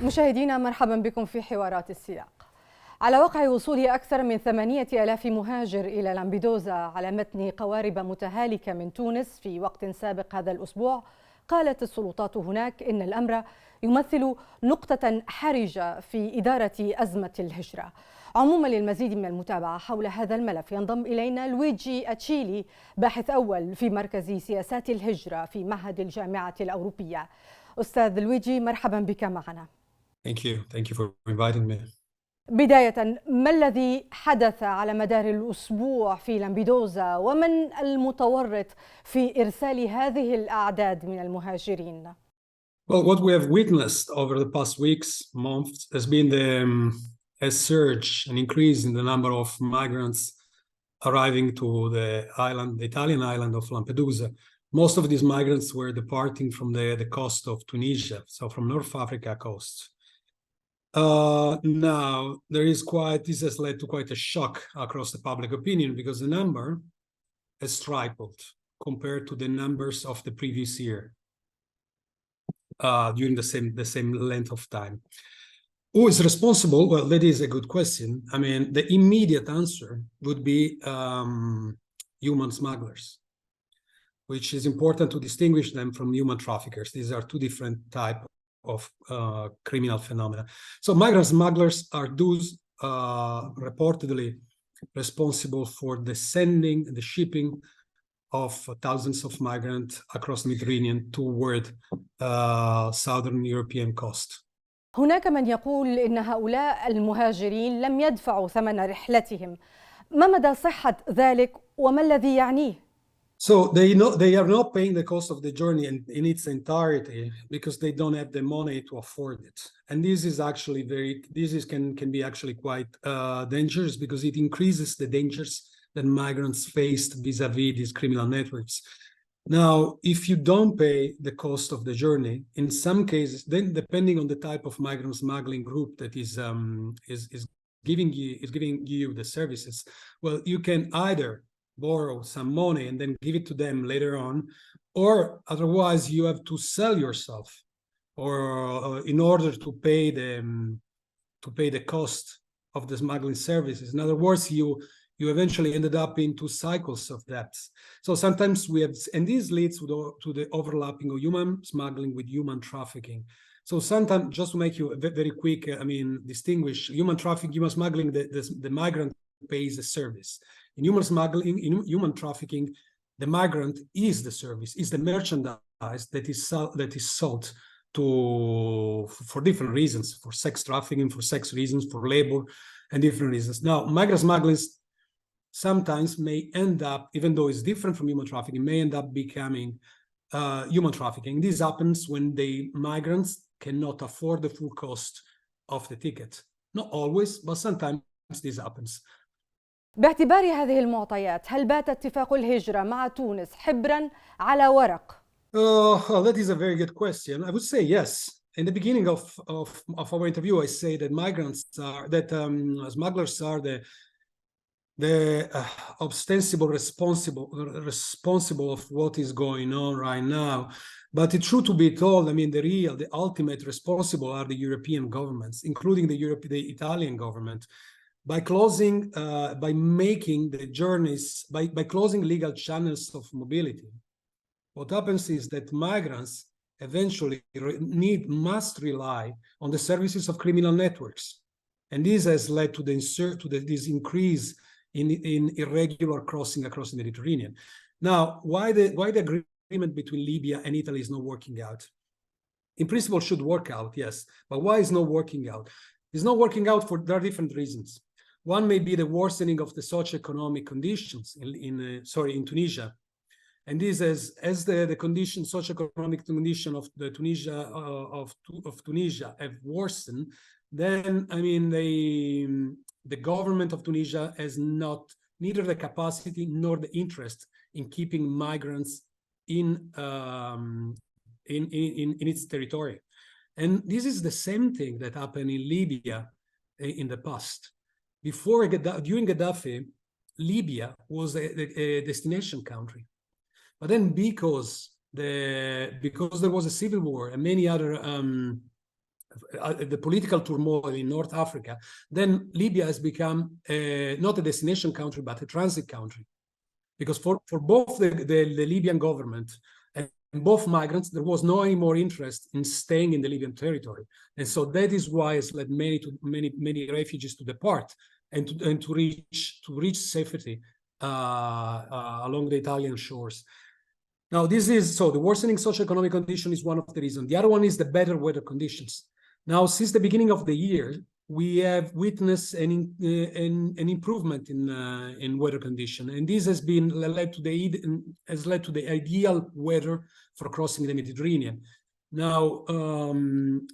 مشاهدينا مرحبا بكم في حوارات السياق. على وقع وصول أكثر من 8000 مهاجر إلى لامبيدوزا على متن قوارب متهالكة من تونس في وقت سابق هذا الأسبوع، قالت السلطات هناك إن الأمر يمثل نقطة حرجة في إدارة أزمة الهجرة. عموما للمزيد من المتابعة حول هذا الملف ينضم إلينا لويجي أتشيلي، باحث أول في مركز سياسات الهجرة في معهد الجامعة الأوروبية. أستاذ لويجي مرحبا بك معنا. Thank you for inviting me. بداية، ما الذي حدث على مدار الأسبوع في لامبيدوزا ومن المتورط في إرسال هذه الأعداد من المهاجرين؟ Well, what we have witnessed over the past weeks, months, has been a surge, an increase in the number of migrants arriving to the Italian island of Lampedusa. Most of these migrants were departing from the coast of Tunisia, so from North Africa coast. Now, this has led to quite a shock across the public opinion because the number has tripled compared to the numbers of the previous year during the same length of time. Who is responsible? Well, that is a good question. I mean, the immediate answer would be human smugglers, which is important to distinguish them from human traffickers. These are two different types of criminal phenomena. So migrant smugglers are those reportedly responsible for the sending and the shipping of thousands of migrants across the Mediterranean toward southern European coast. هناك من يقول إن هؤلاء المهاجرين لم يدفعوا ثمن رحلتهم. ما مدى صحة ذلك وما الذي يعنيه؟ So they are not paying the cost of the journey in its entirety because they don't have the money to afford it. And this is actually can be actually quite dangerous because it increases the dangers that migrants faced vis-a-vis these criminal networks. Now, if you don't pay the cost of the journey, in some cases, then depending on the type of migrant smuggling group that is giving you the services, well, you can either borrow some money and then give it to them later on, or otherwise you have to sell yourself or in order to pay the cost of the smuggling services. In other words, you eventually ended up into cycles of debts. So sometimes and this leads to the overlapping of human smuggling with human trafficking. So sometimes, just to make you very quick, distinguish human smuggling, the migrant pays the service. In human trafficking, the migrant is the service, is the merchandise that is sold for different reasons, for sex trafficking, for sex reasons, for labor, and different reasons. Now, migrant smuggling sometimes may end up, even though it's different from human trafficking, may end up becoming human trafficking. This happens when the migrants cannot afford the full cost of the ticket. Not always, but sometimes this happens. باعتبار هذه المعطيات، هل بات اتفاق الهجرة مع تونس حبرا على ورق؟ That is a very good question. I would say yes. In the beginning of our interview, I say that smugglers are the ostensible responsible of what is going on right now. But it's true to be told, the ultimate responsible are the European governments, including the Italian government. By making the journeys, by closing legal channels of mobility, what happens is that migrants eventually must rely on the services of criminal networks. And this has led to this increase in irregular crossing across the Mediterranean. Now, why the agreement between Libya and Italy is not working out? In principle, should work out, yes. But why is not working out? It's not working out there are different reasons. One may be the worsening of the socioeconomic conditions in Tunisia. And this as the socioeconomic condition of Tunisia have worsened, then the government of Tunisia has neither the capacity nor the interest in keeping migrants in its territory. And this is the same thing that happened in Libya in the past. During Gaddafi, Libya was a destination country. But then because there was a civil war and many other the political turmoil in North Africa, then Libya has become not a destination country, but a transit country. Because for both the Libyan government and both migrants, there was no any more interest in staying in the Libyan territory. And so that is why it's led many refugees to depart and to reach safety along the Italian shores. Now, the worsening socioeconomic condition is one of the reasons. The other one is the better weather conditions. Now, since the beginning of the year, we have witnessed an improvement in weather condition, and this has led to the ideal weather for crossing the Mediterranean. Now,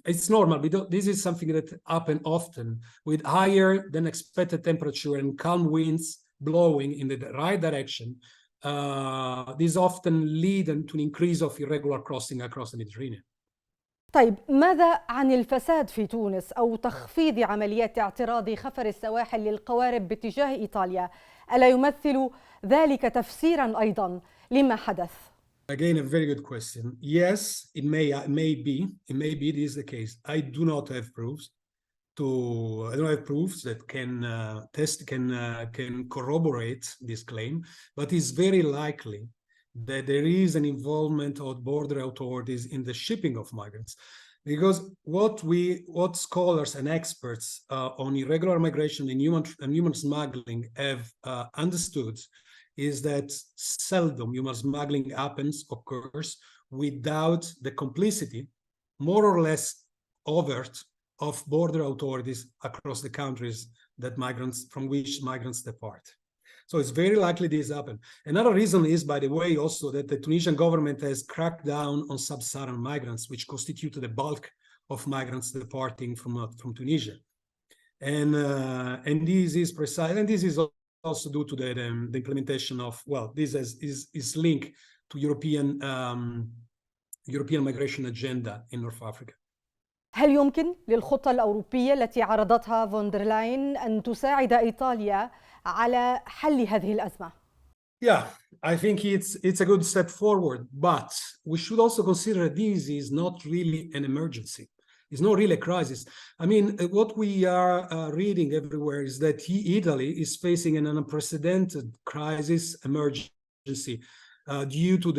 it's normal, because this is something that happens often with higher than expected temperature and calm winds blowing in the right direction. These often lead to an increase of irregular crossing across the Mediterranean. طيب، ماذا عن الفساد في تونس أو تخفيض عمليات اعتراض خفر السواحل للقوارب باتجاه إيطاليا؟ ألا يمثل ذلك تفسيرا أيضا لما حدث؟ Again, a very good question. Yes, it may be this is the case. I don't have proofs that can corroborate this claim, but it's very likely that there is an involvement of border authorities in the shipping of migrants, because what scholars and experts on irregular migration and human smuggling have understood is that seldom human smuggling occurs without the complicity, more or less overt, of border authorities across the countries from which migrants depart. So it's very likely this happened. Another reason is, by the way, also that the Tunisian government has cracked down on sub-Saharan migrants, which constitute the bulk of migrants departing from Tunisia. And this is precise, and this is also due to the implementation of, this is linked to European migration agenda in North Africa. هل يمكن للخطة الأوروبية التي عرضتها فوندرلاين أن تساعد إيطاليا على حل هذه الأزمة؟ Yeah, I think it's a good step forward, but we should also consider this is not really an emergency. It's not really a crisis. I mean, what we are reading everywhere is that Italy is facing an unprecedented crisis emergency due to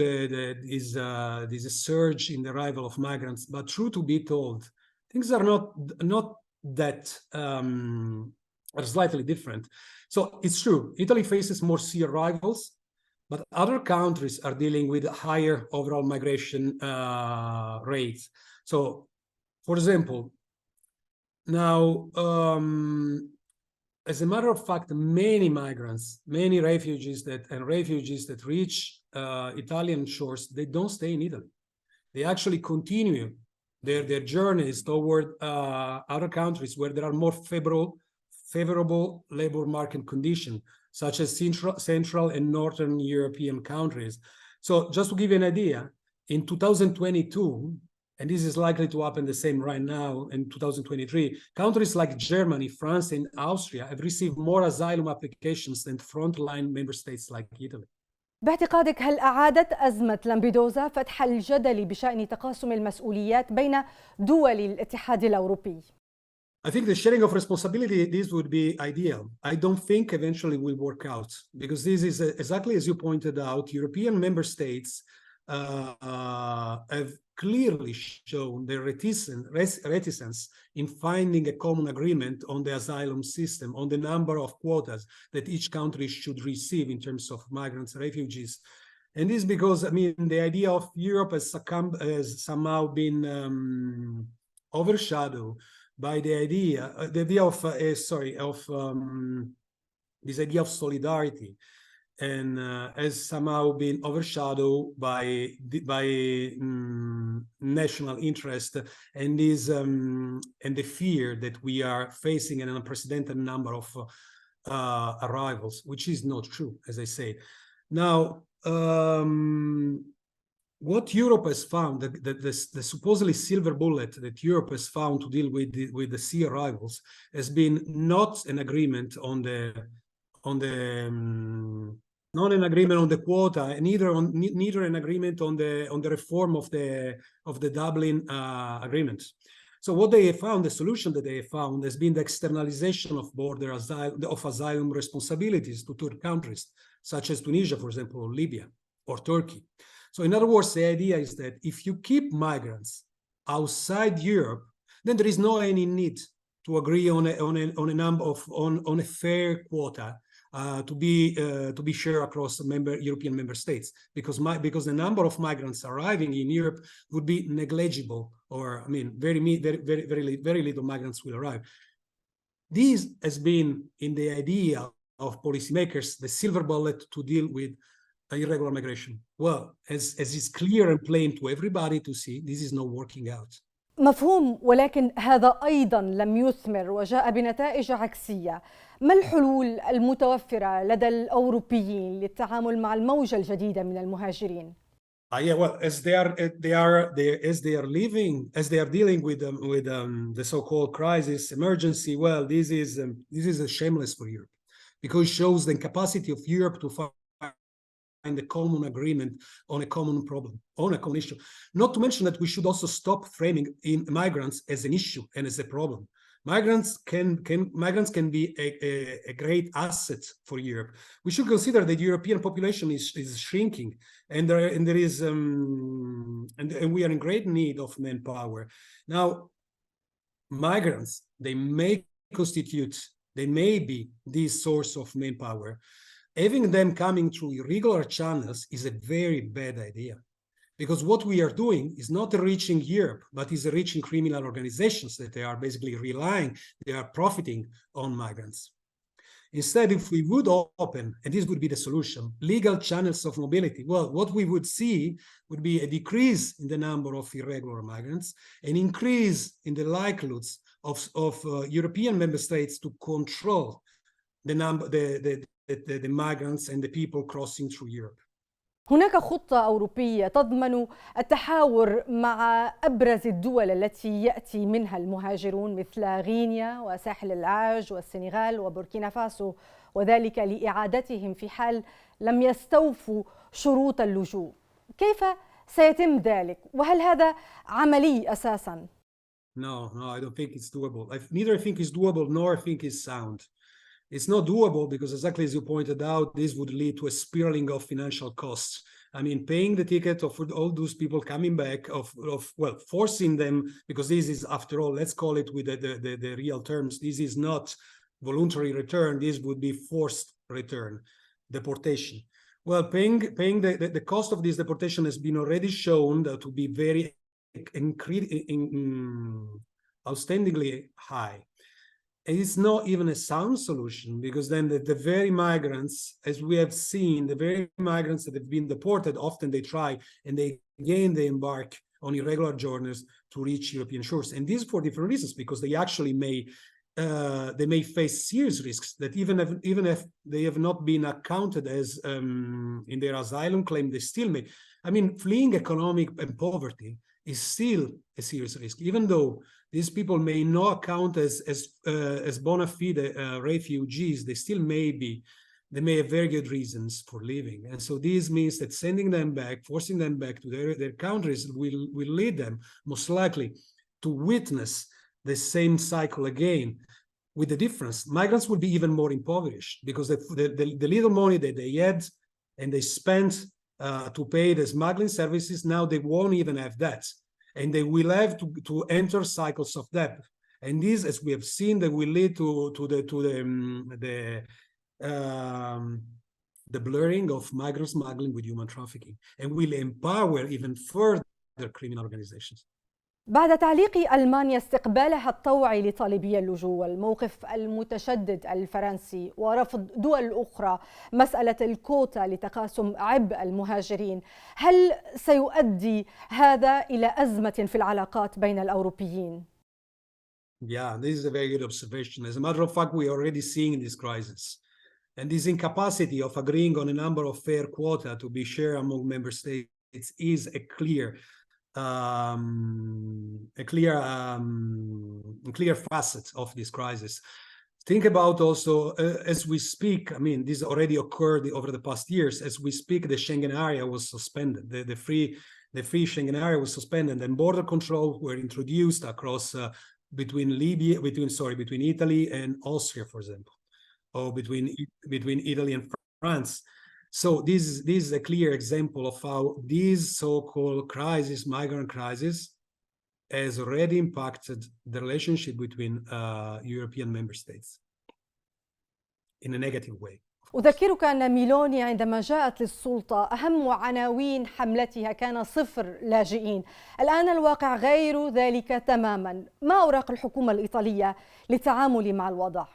this surge in the arrival of migrants. But true to be told, things are not that are slightly different. So it's true, Italy faces more sea arrivals, but other countries are dealing with higher overall migration rates. So, for example, now, as a matter of fact, many refugees that reach Italian shores, they don't stay in Italy. They actually continue their journeys toward other countries where there are more favorable labor market conditions, such as Central and Northern European countries. So just to give you an idea, in 2022, and this is likely to happen the same right now in 2023, countries like Germany, France, and Austria have received more asylum applications than frontline member states like Italy. باعتقادك، هل أعادت أزمة لامبيدوزا فتح الجدل بشأن تقاسم المسؤوليات بين دول الاتحاد الأوروبي؟ I think the sharing of responsibility, this would be ideal. I don't think eventually will work out, because this is exactly as you pointed out, European member states have clearly shown their reticence in finding a common agreement on the asylum system, on the number of quotas that each country should receive in terms of migrants, refugees. And this is because, I mean, the idea of Europe has somehow been overshadowed by the idea of solidarity, and has somehow been overshadowed by national interest, and and the fear that we are facing an unprecedented number of arrivals, which is not true, as I say. Now, what Europe has found, the supposedly silver bullet that Europe has found to deal with the sea arrivals, has been not an agreement on the not an agreement on the quota, and neither an agreement on the reform of the Dublin agreement. So what they have found, the solution that they have found has been the externalization of asylum responsibilities to third countries, such as Tunisia, for example, or Libya, or Turkey. So in other words, the idea is that if you keep migrants outside Europe, then there is no any need to agree on a fair quota to be shared across European member states, because the number of migrants arriving in Europe would be negligible, or I mean, very little migrants will arrive. This has been in the idea of policymakers the silver bullet to deal with irregular migration. Well, as is clear and plain to everybody to see, this is not working out. مفهوم، ولكن هذا أيضا لم يثمر وجاء بنتائج عكسية. ما الحلول المتوفرة لدى الأوروبيين للتعامل مع الموجة الجديدة من المهاجرين؟ Yeah, well, as they are dealing with the so-called crisis emergency, well, this is a shameless for Europe, because it shows the incapacity of Europe to find a common agreement on a common problem, on a common issue. Not to mention that we should also stop framing in migrants as an issue and as a problem. Migrants can be a great asset for Europe. We should consider that the European population is shrinking, and we are in great need of manpower. Now, migrants, they may be this source of manpower. Having them coming through irregular channels is a very bad idea, because what we are doing is not reaching Europe, but is reaching criminal organizations that they are basically they are profiting on migrants. Instead, if we would open, and this would be the solution, legal channels of mobility, well, what we would see would be a decrease in the number of irregular migrants, an increase in the likelihoods of European member states to control the migrants and the people crossing through Europe. هناك خطة أوروبية تضمن التحاور مع أبرز الدول التي يأتي منها المهاجرون مثل غينيا وساحل العاج والسنغال وبوركينا فاسو، وذلك لإعادتهم في حال لم يستوفوا شروط اللجوء. كيف سيتم ذلك؟ وهل هذا عملي أساساً؟ No, I don't think it's doable. Neither I think it's doable, nor I think it's sound. It's not doable because, exactly as you pointed out, this would lead to a spiraling of financial costs. I mean, paying the ticket of all those people coming back, well, forcing them, because this is, after all, let's call it with the real terms, this is not voluntary return, this would be forced return, deportation. Well, paying the cost of this deportation has been already shown to be very outstandingly high. And it's not even a sound solution, because then the very migrants, as we have seen, the very migrants that have been deported, often they try and they embark on irregular journeys to reach European shores. And this for different reasons, because they actually may face serious risks that even if they have not been accounted as in their asylum claim, they still may. I mean, fleeing economic and poverty is still a serious risk, even though these people may not count as bona fide refugees. They may have very good reasons for leaving, and so this means that sending them back, forcing them back to their countries, will lead them most likely to witness the same cycle again. With the difference, migrants will be even more impoverished, because the little money that they had and they spent to pay the smuggling services, now they won't even have that, and they will have to enter cycles of debt. And this, as we have seen, that will lead to the blurring of migrant smuggling with human trafficking, and will empower even further criminal organizations. بعد تعليق ألمانيا استقبالها الطوعي لطالبي اللجوء والموقف المتشدد الفرنسي ورفض دول أخرى مسألة الكوتا لتقاسم عبء المهاجرين، هل سيؤدي هذا إلى أزمة في العلاقات بين الأوروبيين؟ Yeah, this is a very good observation. As a matter of fact, we are already seeing this crisis. And this incapacity of agreeing on a number of fair quota to be shared among member states is a clear facet of this crisis. Think about also, as we speak, I mean, this already occurred over the past years. As we speak, the Schengen area was suspended. The the free Schengen area was suspended and border control were introduced across between Italy and Austria, for example, or between Italy and France. So this is a clear example of how this so-called migrant crisis, has already impacted the relationship between European member states in a negative way. أذكرك أن ميلوني عندما جاءت للسلطة أهم عناوين حملتها كان 0 لاجئين. الآن الواقع غير ذلك تماما. ما أوراق الحكومة الإيطالية للتعامل مع الوضع؟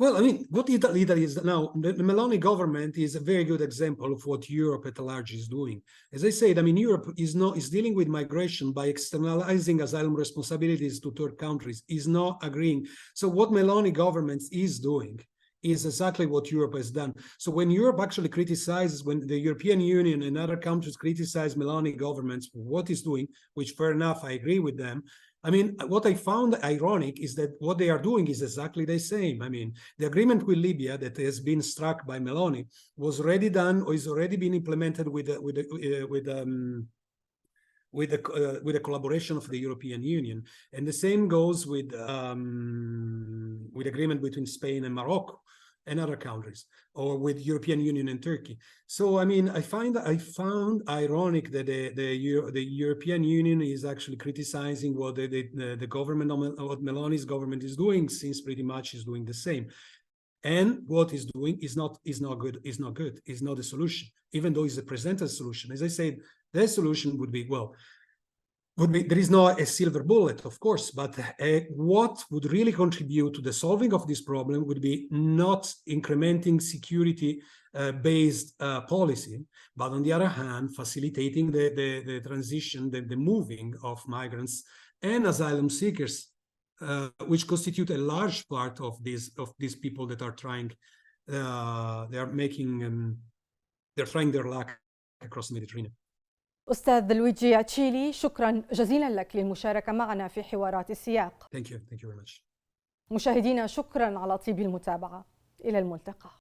Well, I mean, what Italy is now, the Meloni government is a very good example of what Europe at large is doing. As I said, I mean, Europe is dealing with migration by externalizing asylum responsibilities to third countries, is not agreeing. So what Meloni government is doing is exactly what Europe has done. So when Europe actually criticizes, when the European Union and other countries criticize Meloni governments for what it's doing, which fair enough, I agree with them. I mean, what I found ironic is that what they are doing is exactly the same. I mean, the agreement with Libya that has been struck by Meloni was already done or is already been implemented with the collaboration of the European Union, and the same goes with agreement between Spain and Morocco and other countries, or with European Union and Turkey. So I mean, I found ironic that the European Union is actually criticizing what the government, what Meloni's government is doing, since pretty much is doing the same. And what is doing is not good, is not a solution, even though it's a presented solution. As I said, the solution would be, there is no a silver bullet, of course, but what would really contribute to the solving of this problem would be not incrementing security-based policy, but on the other hand, facilitating the transition, the moving of migrants and asylum seekers, which constitute a large part of these people that are trying, they're trying their luck across the Mediterranean. أستاذ لويجي أتشيلي، شكرا جزيلا لك للمشاركة معنا في حوارات السياق. Thank you very much. مشاهدينا، شكرا على طيب المتابعة. إلى الملتقى.